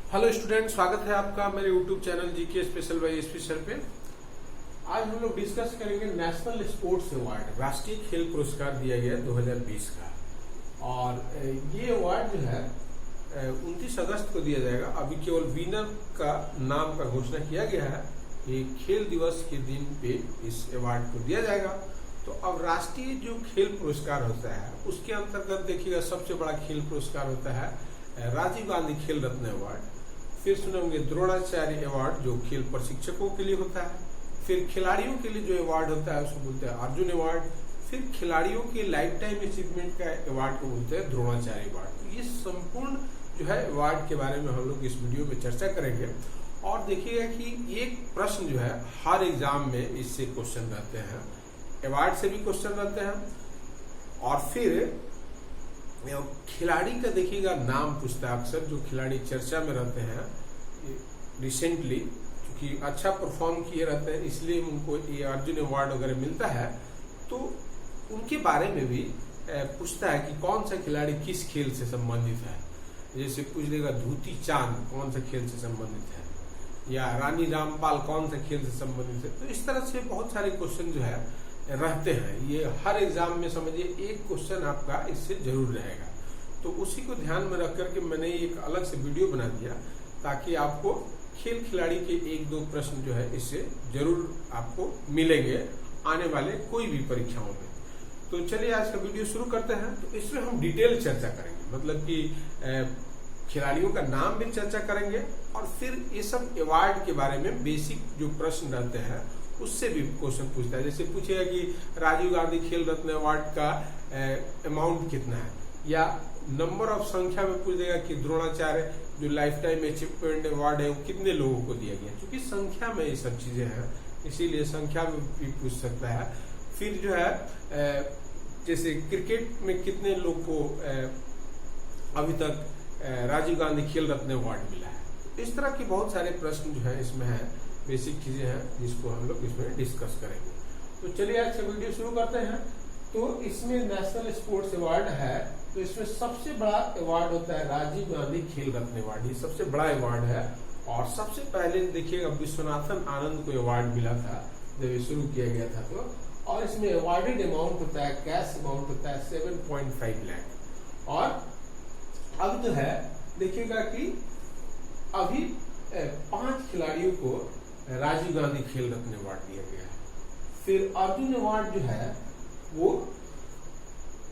Hello student, स्वागत है आपका मेरे YouTube channel GK special bye SP sir पे। आज हम लोग डिस्कस करेंगे नेशनल स्पोर्ट्स अवार्ड, राष्ट्रीय खेल पुरस्कार दिया गया 2020 का। और ये अवार्ड जो है 29 अगस्त को दिया जाएगा। अभी केवल विनर का नाम का घोषणा किया गया है। ये खेल दिवस के दिन पे इस अवार्ड को दिया जाएगा। तो अब राष्ट्रीय जो खेल पुरस्कार होता है उसके अंतर्गत देखिएगा, सबसे बड़ा खेल पुरस्कार होता है राजीव गांधी खेल रत्न अवार्ड। फिर सुने होंगे द्रोणाचार्य अवार्ड जो खेल प्रशिक्षकों के लिए होता है। फिर खिलाड़ियों के लिए जो अवार्ड होता है उसको बोलते हैं अर्जुन अवार्ड। फिर खिलाड़ियों के लाइफ टाइम अचीवमेंट का अवार्ड को बोलते हैं द्रोणाचार्य अवार्ड। तो ये संपूर्ण जो है अवार्ड के बारे में हम लोग इस वीडियो में चर्चा करेंगे। और देखिएगा कि एक प्रश्न जो है हर एग्जाम में इससे क्वेश्चन रहते हैं, अवार्ड से भी क्वेश्चन रहते हैं। और फिर खिलाड़ी का देखिएगा नाम पूछता है अक्सर, जो खिलाड़ी चर्चा में रहते हैं रिसेंटली, क्योंकि अच्छा परफॉर्म किए रहते हैं इसलिए उनको ये अर्जुन अवार्ड वगैरह मिलता है। तो उनके बारे में भी पूछता है कि कौन सा खिलाड़ी किस खेल से संबंधित है। जैसे पूछ लेगा धूती चांद कौन सा खेल से संबंधित है, या रानी रामपाल कौन सा खेल से संबंधित है। तो इस तरह से बहुत सारे क्वेश्चन जो है रहते हैं। ये हर एग्जाम में समझिए एक क्वेश्चन आपका इससे जरूर रहेगा। तो उसी को ध्यान में रख करके मैंने एक अलग से वीडियो बना दिया ताकि आपको खेल खिलाड़ी के एक दो प्रश्न जो है इससे जरूर आपको मिलेंगे आने वाले कोई भी परीक्षाओं में। तो चलिए आज का वीडियो शुरू करते हैं। तो इसमें हम डिटेल चर्चा करेंगे, मतलब कि खिलाड़ियों का नाम भी चर्चा करेंगे और फिर ये सब अवार्ड के बारे में बेसिक जो प्रश्न रहते हैं उससे भी क्वेश्चन पूछता है। जैसे पूछेगा कि राजीव गांधी खेल रत्न अवार्ड का अमाउंट कितना है, या नंबर ऑफ संख्या में पूछ देगा कि द्रोणाचार्य जो लाइफ टाइम अचीवमेंट अवार्ड है वो कितने लोगों को दिया गया। क्योंकि संख्या में ये सब चीजें हैं इसीलिए संख्या में भी पूछ सकता है। फिर जो है जैसे क्रिकेट में कितने लोग को अभी तक राजीव गांधी खेल रत्न अवार्ड मिला है। इस तरह के बहुत सारे प्रश्न जो है इसमें है, बेसिक चीजें हैं जिसको हम लोग इसमें डिस्कस करेंगे। तो चलिए आज का वीडियो शुरू करते हैं। तो इसमें नेशनल स्पोर्ट्स अवार्ड है, तो इसमें सबसे बड़ा अवार्ड होता है राजीव गांधी खेल रत्न अवार्ड। ये सबसे बड़ा अवार्ड है। और सबसे पहले देखिएगा विश्वनाथन आनंद को अवार्ड मिला था जब ये शुरू किया गया था। तो और इसमें अवार्डेड अमाउंट होता है, कैश अमाउंट होता है 7.5 लाख। और अब जो है देखिएगा कि अभी 5 खिलाड़ियों को राजीव गांधी खेल रत्न अवार्ड दिया गया है। फिर अर्जुन अवार्ड जो है वो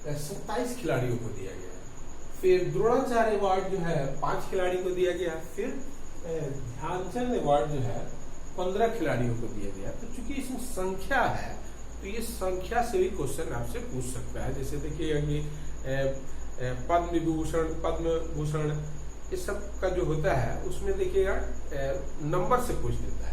27 खिलाड़ियों को दिया गया है। फिर द्रोणाचार्य अवार्ड जो है 5 खिलाड़ी को दिया गया। फिर ध्यानचंद अवार्ड जो है 15 खिलाड़ियों को दिया गया। तो चूंकि इसमें संख्या है तो ये संख्या से भी क्वेश्चन आपसे पूछ सकता है। जैसे देखिएगा कि पद्म भूषण इस सब का जो होता है उसमें देखिएगा नंबर से पूछ देता है।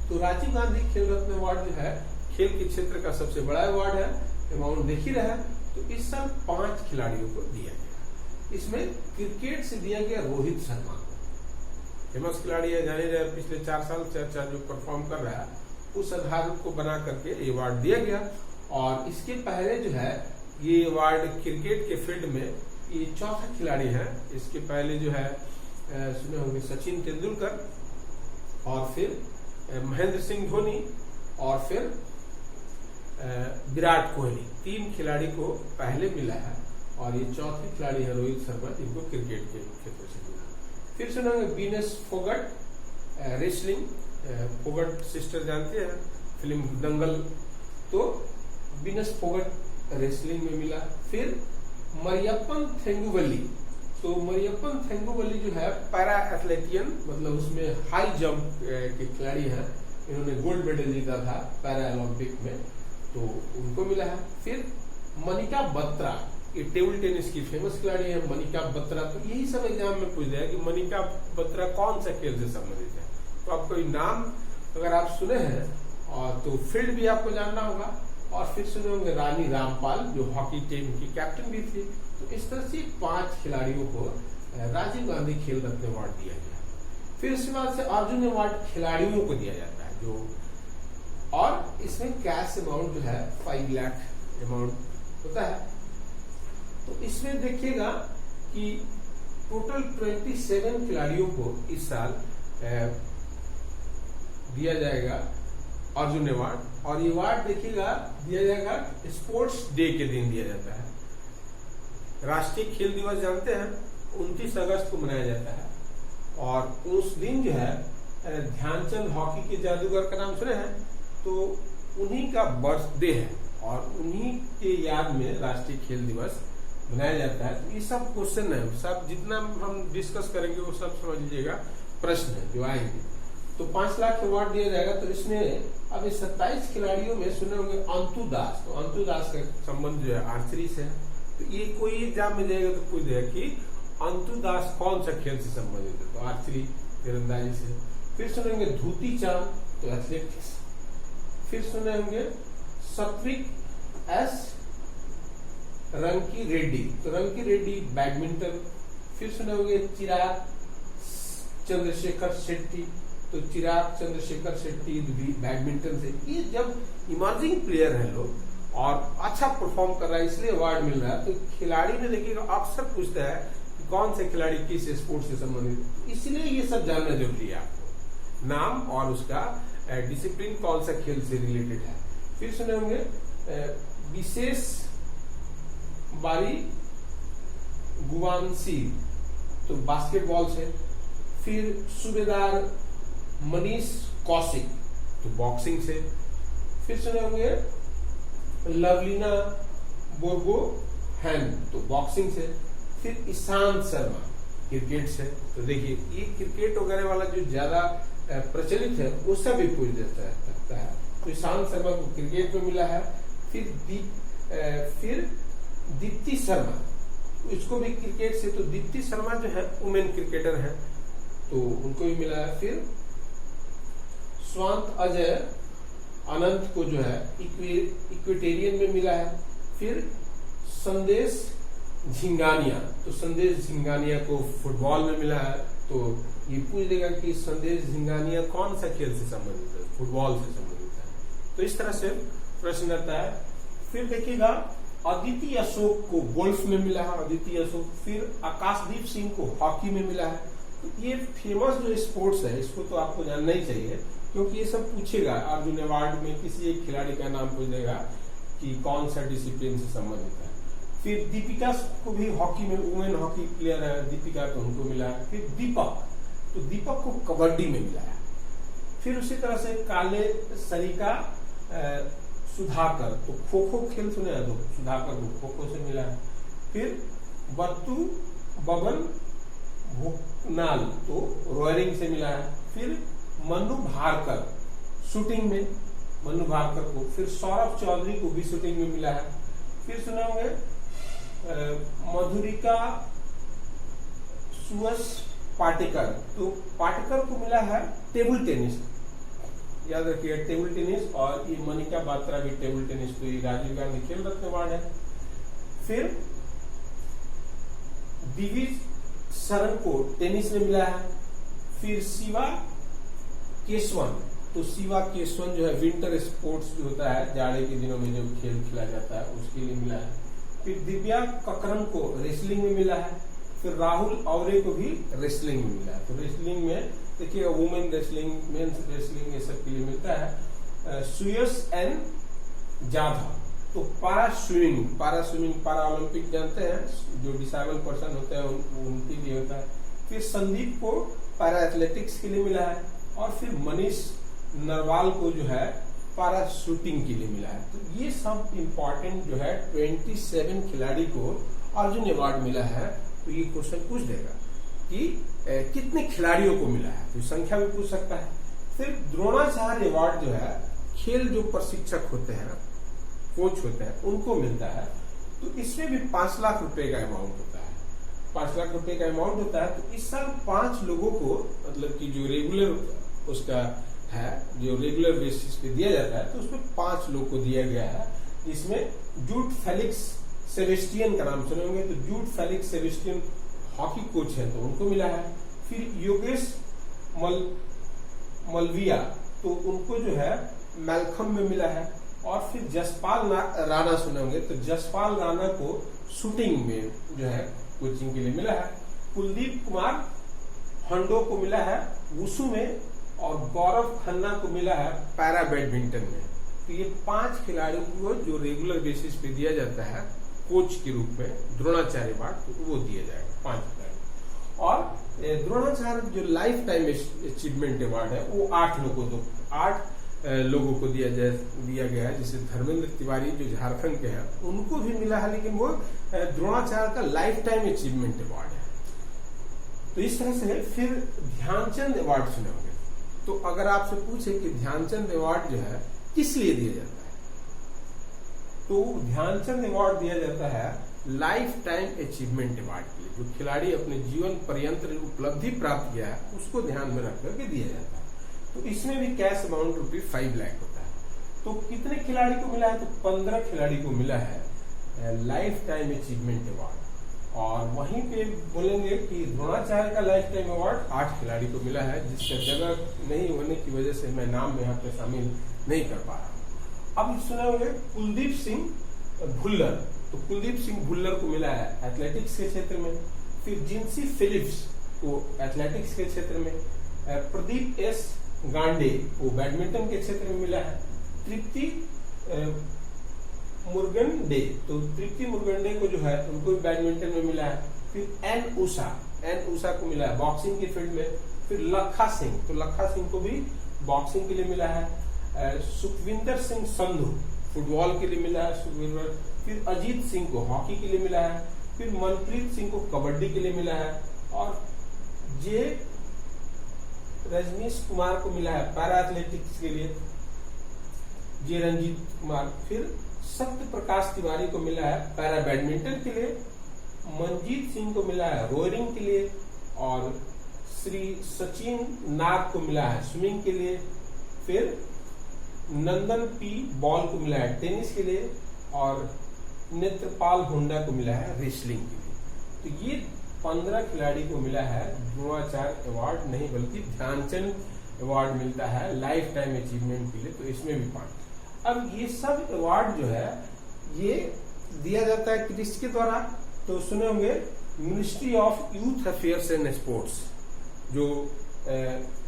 तो राजीव गांधी खेल रत्न अवार्ड जो है खेल के क्षेत्र का सबसे बड़ा अवार्ड है, अमाउंट देख ही रहे। तो इस साल 5 खिलाड़ियों को दिया गया। इसमें क्रिकेट से दिया गया रोहित शर्मा को, फेमस खिलाड़ी है, जाने रहे पिछले 4 साल से अच्छा जो परफॉर्म कर रहा है उस आधार को बना करके अवार्ड दिया गया। और इसके पहले जो है ये अवार्ड क्रिकेट के फील्ड में ये चौथा खिलाड़ी है। इसके पहले जो है सुने होंगे सचिन तेंदुलकर, और फिर महेंद्र सिंह धोनी, और फिर विराट कोहली। 3 खिलाड़ी को पहले मिला है और ये चौथे खिलाड़ी है रोहित शर्मा, जिनको क्रिकेट के क्षेत्र से मिला। फिर सुनेंगे Venus Phogat wrestling, Phogat sister जानते हैं फिल्म दंगल, तो वीनस फोगट रेसलिंग में मिला। फिर मरियप्पन थेंगुवली, तो मरियप्पन थेंगुवली जो है पैरा एथलेटियन, मतलब उसमें हाई जंप के खिलाड़ी हैं। इन्होंने गोल्ड मेडल जीता था पैरा ओलंपिक में, तो उनको मिला है। फिर मनिका बत्रा, ये टेबल टेनिस की फेमस खिलाड़ी है मनिका बत्रा। तो यही सब एग्जाम में पूछ दिया कि मनिका बत्रा कौन सा खेल से संबंधित है। तो आपको नाम अगर आप सुने हैं और तो फील्ड भी आपको जानना होगा। और फिर सुने होंगे रानी रामपाल जो हॉकी टीम की कैप्टन भी थी। तो इस तरह से 5 खिलाड़ियों को राजीव गांधी खेल रत्न अवार्ड दिया गया। फिर इसके बाद से अर्जुन अवार्ड खिलाड़ियों को दिया जाता है जो, और इसमें कैश अमाउंट जो है 5 लाख अमाउंट होता है। तो इसमें देखिएगा कि टोटल 27 खिलाड़ियों को इस साल दिया जाएगा अर्जुन अवार्ड। और ये अवार्ड देखिएगा दिया जाएगा स्पोर्ट्स डे के दिन दिया जाता है। राष्ट्रीय खेल दिवस जानते हैं 29 अगस्त को मनाया जाता है, और उस दिन जो है ध्यानचंद हॉकी के जादूगर का नाम सुने हैं, तो उन्हीं का बर्थडे है और उन्हीं के याद में राष्ट्रीय खेल दिवस मनाया जाता है। तो ये सब क्वेश्चन है, सब जितना हम डिस्कस करेंगे वो सब समझ लीजिएगा प्रश्न है जो आएंगे। तो 5 लाख अवार्ड दिया जाएगा। तो इसमें अब इस 27 खिलाड़ियों में सुने होंगे अंतु दास। तो अंतु दास का संबंध जो है आर्चरी से है। तो ये कोई एग्जाम में जाएगा तो पूछ देगा कि अंतु दास कौन सा खेल से संबंधित है, तो आर्चरी तीरंदाजी से। फिर सुनेंगे धूती चांद, तो एथलेटिक्स। फिर सुने होंगे सत्विक एस रंकी रेड्डी, तो रंकी रेड्डी बैडमिंटन। फिर सुने होंगे चिराग चंद्रशेखर शेट्टी, तो चिराग चंद्रशेखर शेट्टी भी बैडमिंटन से। ये जब इमर्जिंग प्लेयर है लोग और अच्छा परफॉर्म कर रहा है इसलिए अवार्ड मिल रहा है, तो खिलाड़ी में देखिएगा अक्सर पूछता है कि कौन से खिलाड़ी किस स्पोर्ट से संबंधित, इसलिए ये सब जानना जरूरी है आपको, नाम और उसका डिसिप्लिन कौन सा खेल से रिलेटेड है। फिर सुने होंगे विशेष बारी गुवानसी, तो बास्केटबॉल से। फिर सूबेदार मनीष कौशिक, तो बॉक्सिंग से। फिर सुने होंगे लवलीना बोर्गोहैन, तो बॉक्सिंग से। फिर ईशांत शर्मा क्रिकेट से। तो देखिए ये क्रिकेट वगैरह वाला जो ज्यादा प्रचलित है वो सब भी पूछ देता है। तो ईशांत शर्मा को क्रिकेट में मिला है। फिर दीप्ति शर्मा, इसको भी क्रिकेट से। तो दीप्ति शर्मा जो है वुमेन क्रिकेटर है, तो उनको भी मिला है। फिर स्वांत अजय अनंत को जो है इक्वेटेरियन में मिला है। फिर संदेश झिंगानिया, तो संदेश झिंगानिया को फुटबॉल में मिला है। तो ये पूछ देगा कि संदेश झिंगानिया कौन सा खेल से संबंधित है, फुटबॉल से संबंधित है। तो इस तरह से प्रश्न आता है। फिर देखिएगा अदिति अशोक को गोल्फ में मिला है, अदिति अशोक। फिर आकाशदीप सिंह को हॉकी में मिला है। तो ये फेमस जो स्पोर्ट्स है इसको तो आपको जानना ही चाहिए, क्योंकि ये सब पूछेगा। अर्जुन अवार्ड में किसी एक खिलाड़ी का नाम पूछ देगा कि कौन सा डिसिप्लिन से संबंधित है। फिर दीपिका को भी हॉकी में, वुमेन हॉकी प्लेयर है दीपिका, तो उनको मिला है। फिर दीपक, तो दीपक को कबड्डी में मिला है। फिर उसी तरह से काले सरिका सुधाकर, तो खो खो खेल सुने हैं, तो सुधाकर को खो खो से मिला है। फिर बत्तू बबन भोकनाल, तो रोयरिंग से मिला है। फिर मनु भारकर शूटिंग में, मनु भारकर को। फिर सौरभ चौधरी को भी शूटिंग में मिला है। फिर सुने होंगे मधुरिका सुयस पाटेकर, तो पाटेकर को मिला है टेबल टेनिस, याद रखिए टेबल टेनिस। और ये मनिका बात्रा भी टेबल टेनिस, तो ये राजीव गांधी खेल रत्न अवार्ड है। फिर दिविज शरण को टेनिस में मिला है। फिर शिवा केशवन, तो शिवा केशवन जो है विंटर स्पोर्ट्स जो होता है जाड़े के दिनों में जो खेल खेला जाता है उसके लिए मिला है। फिर दिव्या ककरन को रेसलिंग में मिला है। फिर राहुल औरे को भी रेसलिंग में मिला है। तो रेसलिंग में देखिएगा वुमेन रेसलिंग, मेन्स रेसलिंग, ये सब के लिए मिलता है। सुयस एन जाधव, तो पारा स्विमिंग, पारा ओलंपिक जानते हैं, जो डिसेबल पर्सन होते हैं उनके लिए होता है। फिर संदीप को पारा एथलेटिक्स के लिए मिला है। और फिर मनीष नरवाल को जो है पारा शूटिंग के लिए मिला है। तो ये सब इंपॉर्टेंट जो है 27 खिलाड़ी को अर्जुन अवार्ड मिला है। तो ये क्वेश्चन पूछ देगा कि कितने खिलाड़ियों को मिला है, तो संख्या भी पूछ सकता है। फिर द्रोणाचार्य अवार्ड जो है खेल जो प्रशिक्षक होते हैं, कोच होते हैं, उनको मिलता है। तो इसमें भी 5 लाख रुपए का अमाउंट होता है, 5 लाख रुपए का अमाउंट होता है। तो इस साल 5 लोगों को, मतलब कि जो रेगुलर उसका है, जो रेगुलर बेसिस पे दिया जाता है, तो उसमें 5 लोग को दिया गया है। जिसमें जूड फेलिक्स सेबेस्टियन का नाम सुने होंगे, तो जूड फेलिक्स सेबेस्टियन हॉकी कोच है, तो उनको मिला है। फिर योगेश मलविया, तो उनको जो है मैलखम में मिला है। और फिर जसपाल राणा सुने होंगे, तो जसपाल राणा को शूटिंग में जो है कोचिंग के लिए मिला है। कुलदीप कुमार हंडो को मिला है वुशु में, और गौरव खन्ना को मिला है पैरा बैडमिंटन में। तो ये 5 खिलाड़ियों को जो रेगुलर बेसिस पे दिया जाता है कोच के रूप में द्रोणाचार्य अवार्ड, तो वो दिया जाएगा 5 खिलाड़ी। और द्रोणाचार्य जो लाइफ टाइम अचीवमेंट अवार्ड है वो 8 लोगों को दिया गया है। जैसे धर्मेंद्र तिवारी जो झारखंड के हैं उनको भी मिला है, लेकिन वो द्रोणाचार्य का लाइफ टाइम अचीवमेंट अवार्ड है। तो इस तरह से फिर ध्यानचंद अवार्ड सुने होंगे। तो अगर आपसे पूछे कि ध्यानचंद अवार्ड जो है किस लिए दिया जाता है, तो ध्यानचंद अवार्ड दिया जाता है लाइफ टाइम अचीवमेंट अवार्ड के लिए। जो खिलाड़ी अपने जीवन पर्यंत उपलब्धि प्राप्त किया है उसको ध्यान में रख करके दिया जाता है। तो इसमें भी कैश अमाउंट ₹5 लाख होता है। तो कितने खिलाड़ी को मिला है, तो 15 खिलाड़ी को मिला है लाइफ टाइम अचीवमेंट अवार्ड। और वहीं पे बोलेंगे कि द्रोणाचार्य का लाइफ टाइम अवार्ड 8 खिलाड़ी को मिला है, जिससे जगह नहीं होने की वजह से मैं नाम में यहाँ पे शामिल नहीं कर पा रहा हूँ। अब सुने होंगे कुलदीप सिंह भुल्लर। तो कुलदीप सिंह भुल्लर को मिला है एथलेटिक्स के क्षेत्र में। फिर जिंसी फिलिप्स को एथलेटिक्स के क्षेत्र में, प्रदीप एस गांडे को बैडमिंटन के क्षेत्र में मिला है। तृप्ति मुर्गनडे, तो तृप्ति मुर्गनडे को जो है उनको भी बैडमिंटन में मिला है। फिर एन उषा को मिला है बॉक्सिंग की फील्ड में। फिर लखा सिंह, तो लखा सिंह को भी बॉक्सिंग के लिए मिला है। सुखविंदर सिंह संधू फुटबॉल के लिए मिला है। फिर अजीत सिंह को हॉकी के लिए मिला है। फिर मनप्रीत सिंह को कबड्डी के लिए मिला है। और जे रजनीश कुमार को मिला है पैरा एथलेटिक्स के लिए, जे रंजीत कुमार। फिर सत्य प्रकाश तिवारी को मिला है पैरा बैडमिंटन के लिए। मनजीत सिंह को मिला है रोइंग के लिए। और श्री सचिन नाग को मिला है स्विमिंग के लिए। फिर नंदन पी बॉल को मिला है टेनिस के लिए। और नेत्रपाल हुंडा को मिला है रेसलिंग के लिए। तो ये 15 खिलाड़ी को मिला है द्रोणाचार्य अवार्ड, नहीं बल्कि ध्यानचंद अवार्ड मिलता है लाइफ टाइम अचीवमेंट के लिए। तो इसमें भी 5। अब ये सब अवार्ड जो है ये दिया जाता है किसके द्वारा, तो सुने होंगे ministry of youth affairs and sports, जो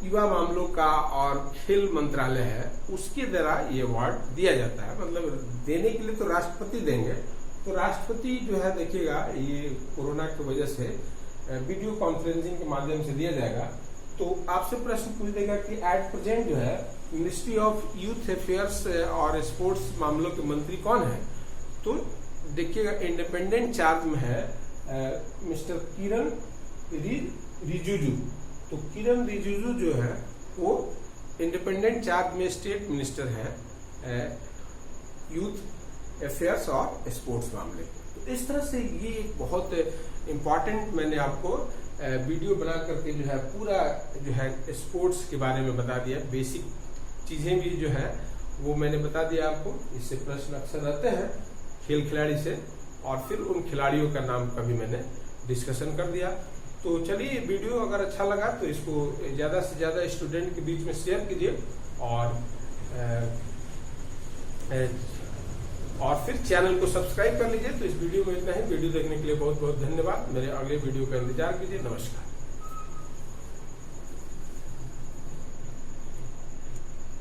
युवा मामलों का और खेल मंत्रालय है, उसके द्वारा ये अवार्ड दिया जाता है। मतलब देने के लिए तो राष्ट्रपति देंगे। तो राष्ट्रपति जो है देखिएगा, ये कोरोना की वजह से वीडियो कॉन्फ्रेंसिंग के माध्यम से दिया जाएगा। तो आपसे प्रश्न पूछ देगा कि एट प्रेजेंट जो है मिनिस्ट्री ऑफ यूथ अफेयर्स और स्पोर्ट्स मामलों के मंत्री कौन है, तो देखिएगा इंडिपेंडेंट चार्ज में है मिस्टर किरण रिजिजू। तो किरण रिजिजू जो है वो इंडिपेंडेंट चार्ज में स्टेट मिनिस्टर है यूथ अफेयर्स और स्पोर्ट्स मामले। तो इस तरह से ये एक बहुत इम्पॉर्टेंट मैंने आपको वीडियो बना करके जो है पूरा जो है स्पोर्ट्स के बारे में बता दिया। बेसिक चीजें भी जो है वो मैंने बता दिया आपको। इससे प्रश्न अक्सर रहते हैं खेल खिलाड़ी से, और फिर उन खिलाड़ियों का नाम का भी मैंने डिस्कशन कर दिया। तो चलिए, वीडियो अगर अच्छा लगा तो इसको ज्यादा से ज्यादा स्टूडेंट के बीच में शेयर कीजिए। और फिर चैनल को सब्सक्राइब कर लीजिए। तो इस वीडियो में इतना ही। वीडियो देखने के लिए बहुत बहुत धन्यवाद। मेरे अगले वीडियो का इंतजार कीजिए। नमस्कार।